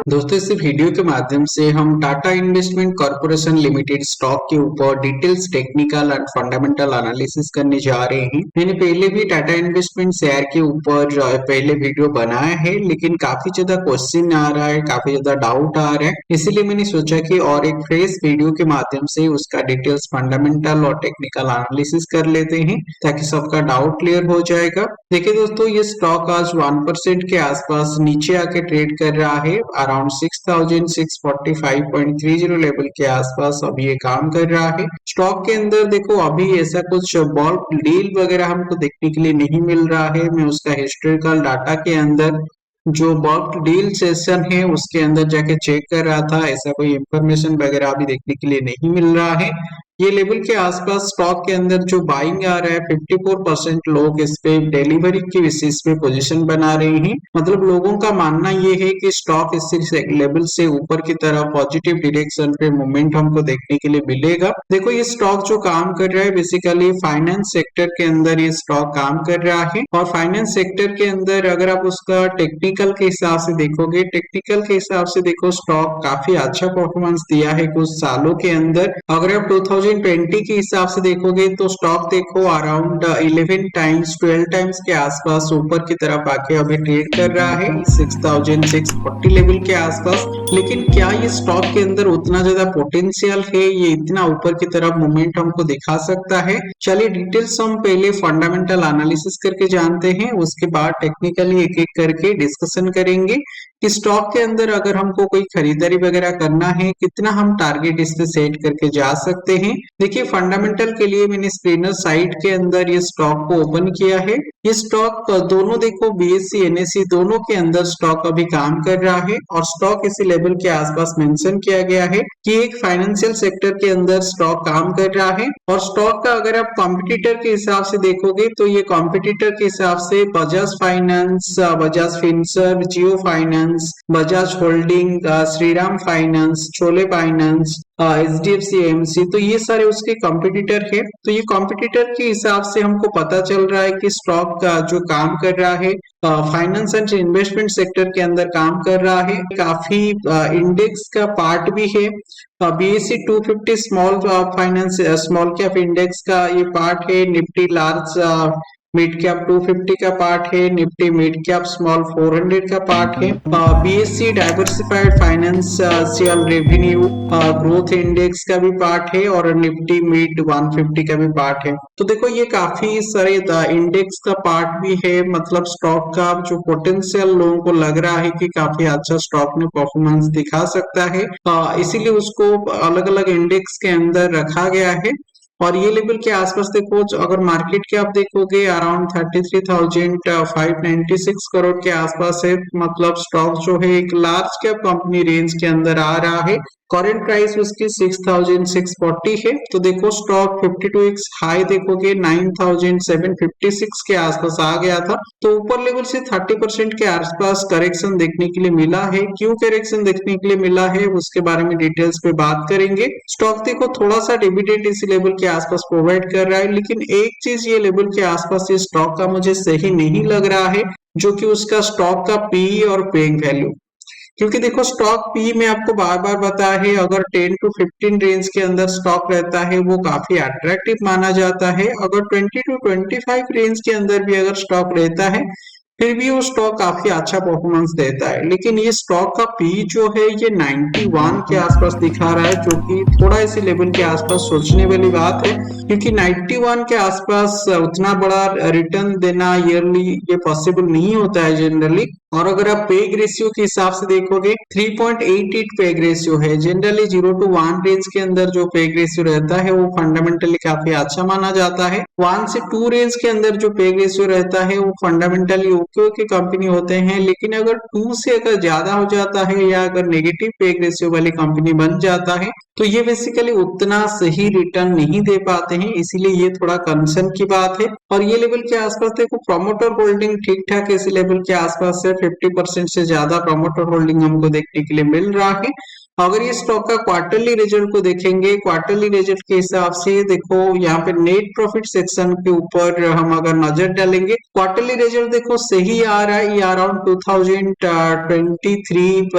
दोस्तों इस वीडियो के माध्यम से हम Tata investment corporation limited stock के ऊपर details technical and fundamental analysis करने जा रहे हैं। मैंने पहले भी टाटा इन्वेस्टमेंट शेयर के ऊपर पहले वीडियो बनाया है, लेकिन काफी ज्यादा क्वेश्चन आ रहा है, काफी ज्यादा डाउट आ रहा है, इसीलिए मैंने सोचा कि और एक फ्रेश वीडियो के माध्यम से उसका डिटेल्स फंडामेंटल और टेक्निकल एनालिसिस कर लेते हैं ताकि सबका डाउट क्लियर हो जाएगा। देखिए दोस्तों, ये स्टॉक आज 1% के आसपास नीचे आके ट्रेड कर रहा है। अराउंड 6645.30 लेवल के आसपास अभी ये काम कर रहा है। स्टॉक के अंदर देखो अभी ऐसा कुछ बल्क डील वगैरह हमको देखने के लिए नहीं मिल रहा है। मैं उसका हिस्टोरिकल डाटा के अंदर जो बल्क डील सेशन है उसके अंदर जाके चेक कर रहा था, ऐसा कोई इंफॉर्मेशन वगैरह अभी देखने के लिए नहीं मिल रहा है। ये लेवल के आसपास स्टॉक के अंदर जो बाइंग आ रहा है, 54% लोग इस पे डिलीवरी की बेसिस पे पोजीशन बना रहे हैं। मतलब लोगों का मानना ये है कि स्टॉक इस लेवल से ऊपर की तरफ पॉजिटिव डायरेक्शन पे मूवमेंट हमको देखने के लिए मिलेगा। देखो ये स्टॉक जो काम कर रहा है बेसिकली फाइनेंस सेक्टर के अंदर ये स्टॉक काम कर रहा है। और फाइनेंस सेक्टर के अंदर अगर आप उसका टेक्निकल के हिसाब से देखोगे, टेक्निकल के हिसाब से देखो स्टॉक काफी अच्छा परफॉर्मेंस दिया है कुछ सालों के अंदर। अगर आप 2020 के हिसाब से देखोगे तो स्टॉक देखो अराउंड 11 टाइम्स 12 टाइम्स के आसपास ऊपर की तरफ आके अभी ट्रेड कर रहा है 6640 लेवल के आसपास। लेकिन क्या ये स्टॉक के अंदर उतना ज्यादा पोटेंशियल है, ये इतना ऊपर की तरफ मूवमेंट हमको दिखा सकता है? चलिए डिटेल्स हम पहले फंडामेंटल एनालिसिस करके जानते हैं, उसके बाद टेक्निकली एक एक करके डिस्कशन करेंगे कि स्टॉक के अंदर अगर हमको कोई खरीदारी वगैरह करना है, कितना हम टारगेट इस पे सेट करके जा सकते हैं। देखिए फंडामेंटल के लिए मैंने स्क्रीनर साइट के अंदर ये स्टॉक को ओपन किया है। ये स्टॉक दोनों देखो बीएससी एनएससी दोनों के अंदर स्टॉक अभी काम कर रहा है और स्टॉक इसी लेवल के आसपास मेंशन किया गया है कि एक फाइनेंशियल सेक्टर के अंदर स्टॉक काम कर रहा है। और स्टॉक का अगर आप कॉम्पिटिटर के हिसाब से देखोगे तो ये कॉम्पिटिटर के हिसाब से Bajaj finance, Bajaj Finserv, Jio finance, Bajaj holding, Shriram finance, Chola finance, HDFC MC, तो ये सारे उसके कॉम्पिटिटर है। तो ये कॉम्पिटिटर के हिसाब से हमको पता चल रहा है कि स्टॉक का जो काम कर रहा है फाइनेंस एंड इन्वेस्टमेंट सेक्टर के अंदर काम कर रहा है। काफी इंडेक्स का पार्ट भी है। BSc 250 small finance small cap index का ये पार्ट है। निफ्टी लार्ज मिड कैप 250 का पार्ट है। निफ्टी मिड कैप स्मॉल 400 का पार्ट है। BSc diversified financial revenue growth index का भी पार्ट है और निफ्टी मिड 150 का भी पार्ट है। तो देखो ये काफी सारे इंडेक्स का पार्ट भी है। मतलब स्टॉक का जो पोटेंशियल लोगों को लग रहा है कि काफी अच्छा स्टॉक में परफॉर्मेंस दिखा सकता है, इसीलिए उसको अलग अलग इंडेक्स के अंदर रखा गया है। और ये लेवल के आसपास देखो, अगर मार्केट के आप देखोगे अराउंड 33,596 करोड़ के आसपास है। मतलब स्टॉक जो है एक लार्ज कैप कंपनी रेंज के अंदर आ रहा है। करंट प्राइस उसकी 6,640 है। तो देखो स्टॉक 52x हाई देखोगे 9,756 के आसपास आ गया था। तो ऊपर लेवल से 30% के आसपास करेक्शन देखने के लिए मिला है। क्यों करेक्शन देखने के लिए मिला है उसके बारे में डिटेल्स पे बात करेंगे। स्टॉक देखो थोड़ा सा डिविडेंड इस लेवल के आसपास प्रोवाइड कर रहा है, लेकिन एक चीज ये लेवल के आसपास ये स्टॉक का मुझे सही नहीं लग रहा है, जो कि उसका स्टॉक का पी और पेइंग वैल्यू। क्योंकि देखो स्टॉक पी में आपको बार बार बताया है, अगर 10 to 15 रेंज के अंदर स्टॉक रहता है वो काफी अट्रैक्टिव माना जाता है। अगर 20 to 25 रेंज के अंदर भी अगर स्टॉक रहता है फिर भी वो स्टॉक काफी अच्छा परफॉर्मेंस देता है। लेकिन ये स्टॉक का पी जो है ये 91 के आसपास दिखा रहा है, जो कि थोड़ा इसी लेवल के आसपास सोचने वाली बात है। क्योंकि 91 के आसपास उतना बड़ा रिटर्न देना ईयरली ये पॉसिबल नहीं होता है जनरली। और अगर आप पेग रेशियो के हिसाब से देखोगे 3.88 पेग रेशियो है। जनरली 0 to 1 रेंज के अंदर जो पेग रेशियो रहता है वो फंडामेंटली काफी अच्छा माना जाता है। 1 से 2 रेंज के अंदर जो पेग रेशियो रहता है वो फंडामेंटली ओके की कंपनी होते हैं। लेकिन अगर 2 से अगर ज्यादा हो जाता है या अगर नेगेटिव पेग रेशियो वाली कंपनी बन जाता है तो ये बेसिकली उतना सही रिटर्न नहीं दे पाते हैं, इसीलिए ये थोड़ा कंसर्न की बात है। और ये लेवल के आसपास देखो प्रमोटर होल्डिंग ठीक ठाक इसी लेवल के आसपास है। 50% से ज्यादा प्रमोटर होल्डिंग हमको देखने के लिए मिल रहा है। अगर ये स्टॉक का क्वार्टरली रिजल्ट को देखेंगे, क्वार्टरली रिजल्ट के हिसाब से देखो यहाँ पे नेट प्रॉफिट सेक्शन के ऊपर हम अगर नजर डालेंगे, क्वार्टरली रिजल्ट देखो सही आ रहा है। ये अराउंड 2023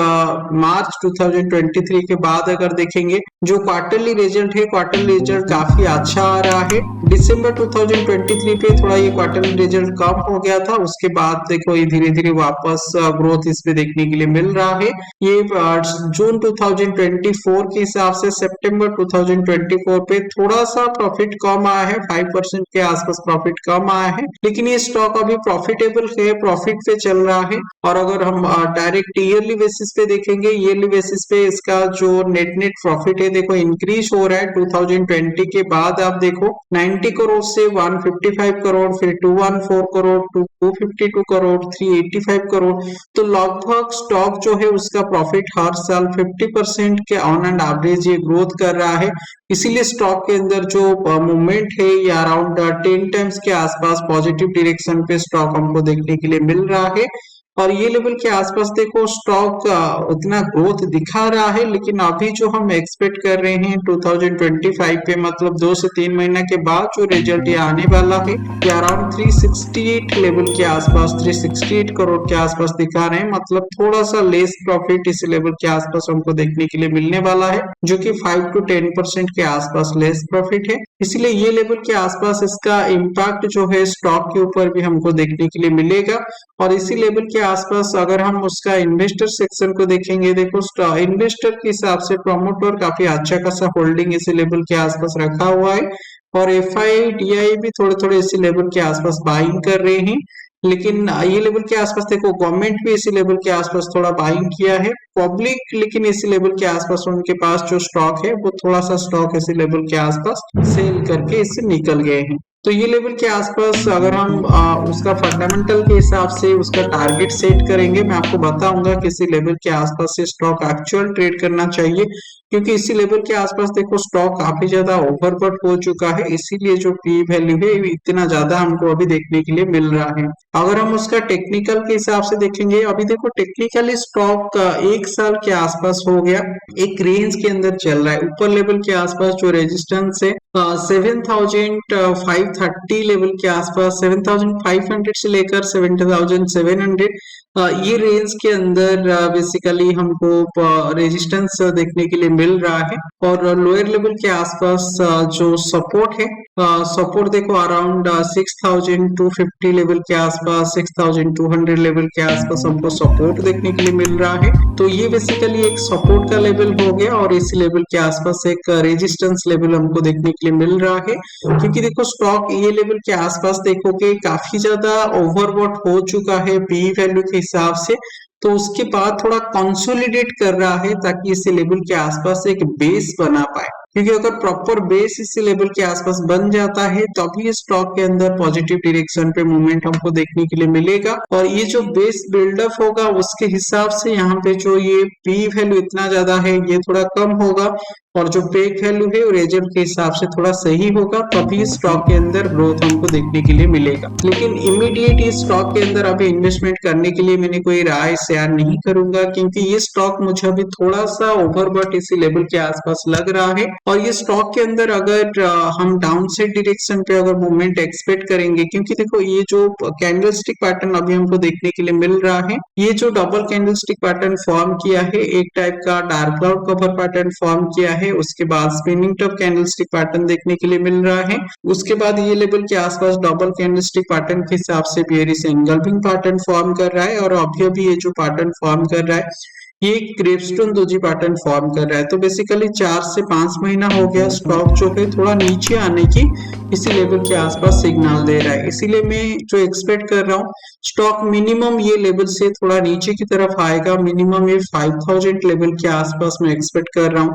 मार्च 2023 के बाद अगर देखेंगे जो क्वार्टरली रिजल्ट है, क्वार्टरली रिजल्ट काफी अच्छा आ रहा है। दिसंबर 2023 पे थोड़ा ये क्वार्टरली रिजल्ट कम हो गया था, उसके बाद देखो ये धीरे धीरे वापस ग्रोथ इसमें देखने के लिए मिल रहा है। ये जून 2024 के हिसाब से सितंबर 2024 पे थोड़ा सा प्रॉफिट कम आया है, 5% के आसपास प्रॉफिट कम आया है, लेकिन ये स्टॉक अभी प्रॉफिटेबल है, प्रॉफिट पे चल रहा है। और अगर हम डायरेक्ट ईयरली बेसिस पे देखेंगे, ईयरली बेसिस पे इसका जो नेट प्रॉफिट है देखो इंक्रीज हो रहा है। 2020 के बाद आप देखो 90 करोड़ से 155 करोड़, फिर 214 करोड़, 252 करोड़, 385 करोड़। तो लगभग स्टॉक जो है उसका प्रॉफिट हर साल 50% के ऑन एंड एवरेज ये ग्रोथ कर रहा है। इसीलिए स्टॉक के अंदर जो मूवमेंट है ये अराउंड 10 टाइम्स के आसपास पॉजिटिव डायरेक्शन पे स्टॉक हमको देखने के लिए मिल रहा है। और ये लेवल के आसपास देखो स्टॉक उतना ग्रोथ दिखा रहा है, लेकिन अभी जो हम एक्सपेक्ट कर रहे हैं 2025 पे, मतलब 2 से 3 महीना के बाद जो रिजल्ट ये आने वाला है, ये अराउंड 368 लेवल के आसपास, 368 करोड़ के आसपास दिखा रहे हैं। मतलब थोड़ा सा लेस प्रॉफिट इस लेवल के आसपास हमको देखने के लिए मिलने वाला है, जो कि 5 to 10% के आसपास लेस प्रॉफिट है। इसलिए ये लेवल के आसपास इसका इम्पैक्ट जो है स्टॉक के ऊपर भी हमको देखने के लिए मिलेगा। और इसी लेवल के आसपास अगर हम उसका इन्वेस्टर सेक्शन को देखेंगे, देखो इन्वेस्टर के हिसाब से प्रमोटर काफी अच्छा खासा होल्डिंग इसी लेवल के आसपास रखा हुआ है, और एफआई डीआई भी थोड़े थोड़े इसी लेवल के आसपास बाइंग कर रहे हैं। लेकिन ये लेवल के आसपास देखो गवर्नमेंट भी इसी लेवल के आसपास थोड़ा बाइंग किया है, पब्लिक लेकिन इसी लेवल के आसपास उनके पास जो स्टॉक है वो थोड़ा सा स्टॉक इसी लेवल के आसपास सेल करके इससे निकल गए हैं। तो ये लेवल के आसपास अगर हम उसका फंडामेंटल के हिसाब से उसका टारगेट सेट करेंगे, मैं आपको बताऊंगा कि इसी लेवल के आसपास से स्टॉक एक्चुअल ट्रेड करना चाहिए, क्योंकि इसी लेवल के आसपास देखो स्टॉक काफी ज्यादा ओवरबॉट हो चुका है, इसीलिए जो पी वैल्यू है इतना ज्यादा हमको अभी देखने के लिए मिल रहा है। अगर हम उसका टेक्निकल के हिसाब से देखेंगे, अभी देखो टेक्निकली स्टॉक 1 साल के आसपास हो गया एक रेंज के अंदर चल रहा है। ऊपर लेवल के आसपास जो रेजिस्टेंस है 7530 लेवल के आसपास, 7500 से लेकर 7700, ये रेंज के अंदर बेसिकली हमको रेजिस्टेंस देखने के लिए मिल रहा है। और लोअर लेवल के आसपास जो सपोर्ट है, सपोर्ट देखो अराउंड 6250 लेवल के आसपास, 6200 लेवल के आसपास हमको सपोर्ट देखने के लिए मिल रहा है। तो ये बेसिकली एक सपोर्ट का लेवल हो गया, और इस लेवल के आसपास एक रेजिस्टेंस लेवल हमको देखने के लिए मिल रहा है। क्योंकि देखो स्टॉक ये लेवल के आसपास देखो कि काफी ज्यादा ओवरबॉट हो चुका है पी वैल्यू के हिसाब से, तो उसके बाद थोड़ा कंसोलिडेट कर रहा है ताकि इस लेवल के आसपास एक बेस बना पाए। क्योंकि अगर प्रॉपर बेस इस लेवल के आसपास बन जाता है तभी स्टॉक के अंदर पॉजिटिव डायरेक्शन पे मूवमेंट हमको देखने के लिए मिलेगा। और ये जो बेस बिल्डअप होगा उसके हिसाब से यहाँ पे जो ये पी वैल्यू इतना ज्यादा है ये थोड़ा कम होगा, और जो पेक वैल्यू है रेजर के हिसाब से थोड़ा सही होगा, तभी स्टॉक के अंदर ग्रोथ हमको देखने के लिए मिलेगा। लेकिन इमीडिएट इस स्टॉक के अंदर अभी इन्वेस्टमेंट करने के लिए मैंने कोई राय शेयर नहीं करूंगा, क्योंकि ये स्टॉक मुझे अभी थोड़ा सा ओवरबॉट इसी लेवल के आसपास लग रहा है। और ये स्टॉक के अंदर अगर हम डाउन साइड डायरेक्शन पे अगर मूवमेंट एक्सपेक्ट करेंगे, क्योंकि देखो ये जो कैंडलस्टिक पैटर्न अभी हमको देखने के लिए मिल रहा है, ये जो डबल कैंडलस्टिक पैटर्न फॉर्म किया है, एक टाइप का dark cloud cover pattern form किया है, उसके बाद स्पिनिंग टॉप कैंडलस्टिक पैटर्न देखने के लिए मिल रहा है, उसके बाद ये लेवल के आसपास डबल कैंडलस्टिक पैटर्न के हिसाब से बेयरिश एंगल्फिंग पैटर्न फॉर्म कर रहा है, और अभी अभी ये जो पैटर्न फॉर्म कर रहा है ये क्रेपस्टोन दोजी पैटर्न फॉर्म कर रहा है। तो बेसिकली 4 से 5 महीना हो गया स्टॉक जो है थोड़ा नीचे आने की इसी लेवल के आसपास सिग्नल दे रहा है। इसीलिए मैं जो एक्सपेक्ट कर रहा हूँ स्टॉक मिनिमम ये लेवल से थोड़ा नीचे की तरफ आएगा, मिनिमम ये 5000 लेवल के आसपास मैं एक्सपेक्ट कर रहा हूँ।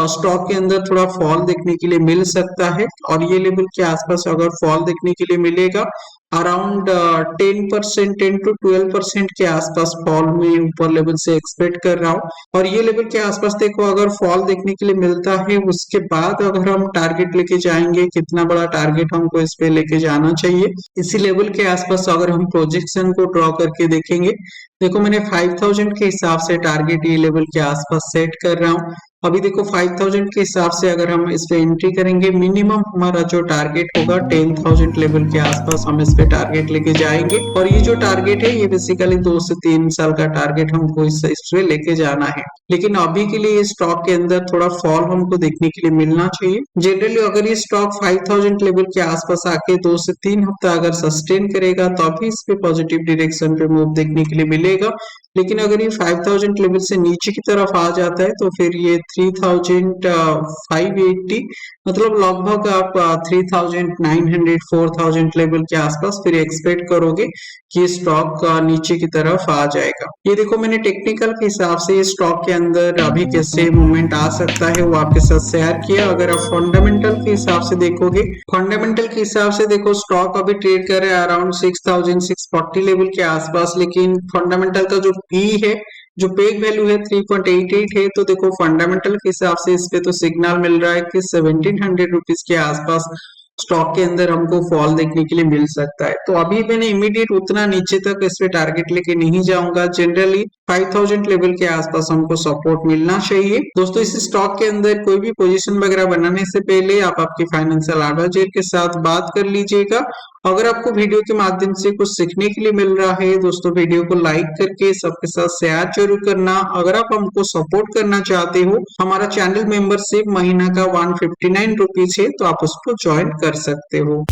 स्टॉक के अंदर थोड़ा फॉल देखने के लिए मिल सकता है, और ये लेवल के आसपास अगर फॉल देखने के लिए मिलेगा अराउंड 10%, 10 to 12% के आसपास फॉल में ऊपर लेवल से एक्सपेक्ट कर रहा हूँ। और ये लेवल के आसपास देखो अगर फॉल देखने के लिए मिलता है उसके बाद अगर हम टारगेट लेके जाएंगे, कितना बड़ा टारगेट हमको इस पे लेके जाना चाहिए, इसी लेवल के आसपास अगर हम प्रोजेक्शन को ड्रॉ करके देखेंगे, देखो मैंने 5000 के हिसाब से टारगेट ये लेवल के आसपास सेट कर रहा हूँ। अभी देखो 5000 के हिसाब से अगर हम इस पे एंट्री करेंगे, मिनिमम हमारा जो टारगेट होगा 10,000 लेवल के आसपास हम इस पे टारगेट लेके जाएंगे। और ये जो टारगेट है ये बेसिकली 2 से 3 साल का टारगेट हमको इस पे लेके जाना है। लेकिन अभी के लिए इस स्टॉक के अंदर थोड़ा फॉल हमको देखने के लिए मिलना चाहिए। जनरली अगर ये स्टॉक 5000 लेवल के आसपास आके 2 से 3 हफ्ता अगर सस्टेन करेगा तो अभी इस पे पॉजिटिव डायरेक्शन पे मूव देखने के लिए मिलेगा। लेकिन अगर ये 5000 लेवल से नीचे की तरफ आ जाता है तो फिर ये 3580, मतलब लगभग आप 3900, 4000 लेवल के आसपास फिर एक्सपेक्ट करोगे कि स्टॉक नीचे की तरफ आ जाएगा। ये देखो मैंने टेक्निकल के हिसाब से स्टॉक के अंदर अभी कैसे मूवमेंट आ सकता है वो आपके साथ शेयर किया। अगर आप फंडामेंटल के हिसाब से देखोगे, फंडामेंटल के हिसाब से देखो स्टॉक अभी ट्रेड कर रहा है अराउंड 6640 लेवल के आसपास। लेकिन फंडामेंटल का जो पी है, जो पेग वैल्यू है 3.88 है, तो देखो फंडामेंटल के हिसाब से इस पे तो सिग्नल मिल रहा है कि 1700 रुपीज के आसपास स्टॉक के अंदर हमको फॉल देखने के लिए मिल सकता है। तो अभी मैंने इमीडिएट उतना नीचे तक इस पे टारगेट लेके नहीं जाऊंगा। जनरली 5000 लेवल के आसपास हमको सपोर्ट मिलना चाहिए। दोस्तों इस स्टॉक के अंदर कोई भी पोजीशन वगैरह बनाने से पहले आप आपके फाइनेंशियल एडवाइजर के साथ बात कर लीजिएगा। अगर आपको वीडियो के माध्यम से कुछ सीखने के लिए मिल रहा है दोस्तों, वीडियो को लाइक करके सबके साथ शेयर जरूर करना। अगर आप हमको सपोर्ट करना चाहते हो, हमारा चैनल मेंबरशिप महीना का 159 रुपीज है, तो आप उसको ज्वाइन कर सकते हो।